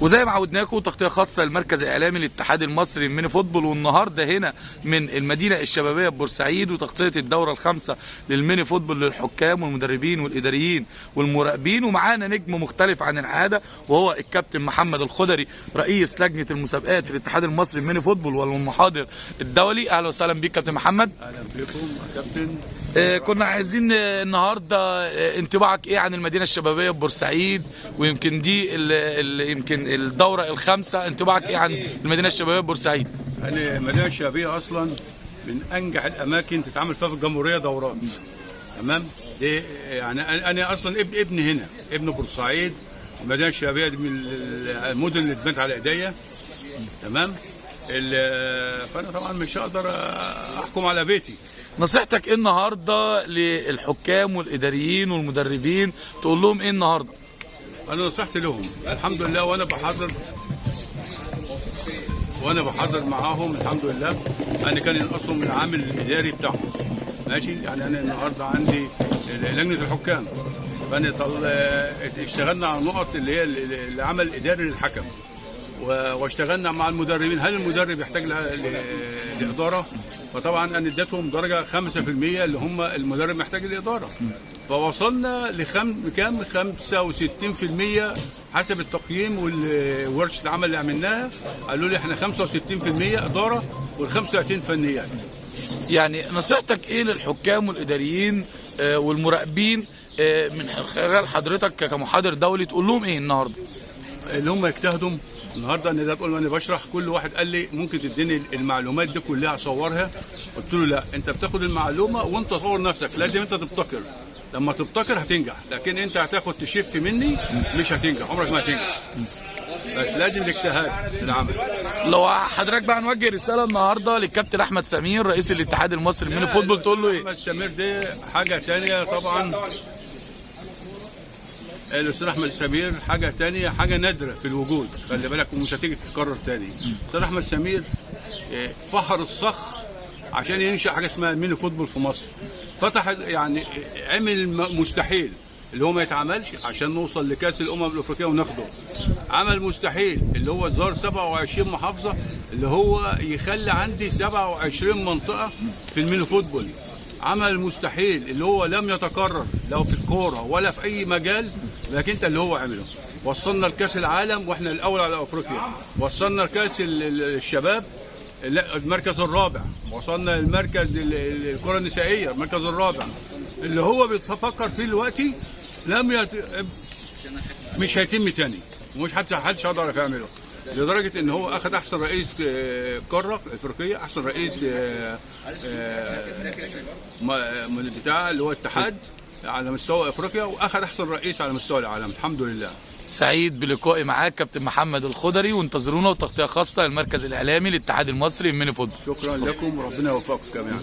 وزي ما عودناكم تغطيه خاصه للمركز الاعلامي للاتحاد المصري للميني فوتبول، والنهارده هنا من المدينه الشبابيه ببورسعيد وتغطيه الدوره الخامسه للميني فوتبول للحكام والمدربين والاداريين والمراقبين. ومعانا نجم مختلف عن العاده وهو الكابتن محمد الخضري رئيس لجنه المسابقات في الاتحاد المصري للميني فوتبول والمحاضر الدولي. اهلا وسهلا بيك كابتن محمد. اهلا بكم كابتن. كنا عايزين النهارده انطباعك ايه عن المدينه الشبابيه ببورسعيد، ويمكن دي يمكن الدوره الخامسه، انطباعك ايه عن المدينه الشبابيه ببورسعيد؟ يعني المدينه الشبابيه اصلا من انجح الاماكن تتعمل فيها في الجمهوريه دورات. تمام. دي يعني انا اصلا ابني هنا، ابن بورسعيد. المدينه الشبابيه دي من المدن اللي اتبنت على ايديا. تمام. فانا طبعا مش هقدر احكم على بيتي. نصيحتك ايه النهارده للحكام والاداريين والمدربين؟ تقول لهم ايه النهارده؟ انا نصيحتي لهم الحمد لله، وانا بحضر معاهم الحمد لله. انا كان ينقصهم العامل الاداري بتاعهم. ماشي. يعني انا النهارده عندي لجنه الحكام، فانا اشتغلنا على النقط اللي هي العمل الاداري للحكم، واشتغلنا مع المدربين. هل المدرب يحتاج لاداره؟ فطبعا انا اديتهم درجه 5% اللي هم المدرب محتاج الاداره. فوصلنا كام 65% حسب التقييم والورشه العمل اللي عملناها. قالوا لي احنا 65% اداره وال35 فنيات. يعني نصيحتك ايه للحكام والاداريين والمراقبين من خلال حضرتك كمحاضر دولي؟ تقول لهم ايه النهارده؟ اللي هم يجتهدوا. النهارده انا بشرح، كل واحد قال لي ممكن تديني المعلومات دي كلها اصورها. قلت له لا، انت بتاخد المعلومه وانت صور نفسك، لازم انت تبتكر. لما تبتكر هتنجح، لكن انت هتاخد تشف مني مش هتنجح، عمرك ما هتنجح. بس لازم الاجتهاد في العمل. لو حضرتك بقى نوجه رساله النهارده للكابتن احمد سمير رئيس الاتحاد المصري للميني فوتبول، تقول له ايه؟ احمد سمير دي حاجه ثانيه طبعا. الاستاذ احمد سمير حاجه ثانيه، حاجه نادره في الوجود، خلي بالك، ومش هتيجي تتكرر ثاني. الاستاذ احمد سمير فحر الصخر عشان ينشأ حاجه اسمها الميني فوتبول في مصر. فتح يعني عمل مستحيل اللي هو ما يتعملش عشان نوصل لكاس الامم الافريقيه وناخده. عمل مستحيل اللي هو زار 27 محافظه، اللي هو يخلي عندي 27 منطقه في الميني فوتبول. عمل مستحيل اللي هو لم يتكرر لا في الكوره ولا في اي مجال، لكن انت اللي هو عمله. وصلنا لكاس العالم واحنا الاول على افريقيا. وصلنا لكاس الشباب المركز الرابع. وصلنا للمركز الكره النسائيه المركز الرابع. اللي هو بيتفكر فيه دلوقتي مش هيتم تاني، ومش حدش هيقدر يعمله. لدرجه ان هو اخذ احسن رئيس قاره افريقيه، احسن رئيس بتاع اللي هو اتحاد على مستوى افريقيا، واخذ احسن رئيس على مستوى العالم. الحمد لله. سعيد بلقائي معاك كابتن محمد الخضري، وانتظرونا وتغطيه خاصه للمركز الاعلامي للاتحاد المصري للميني فوتبول. شكرا لكم وربنا يوفقكم جميعا.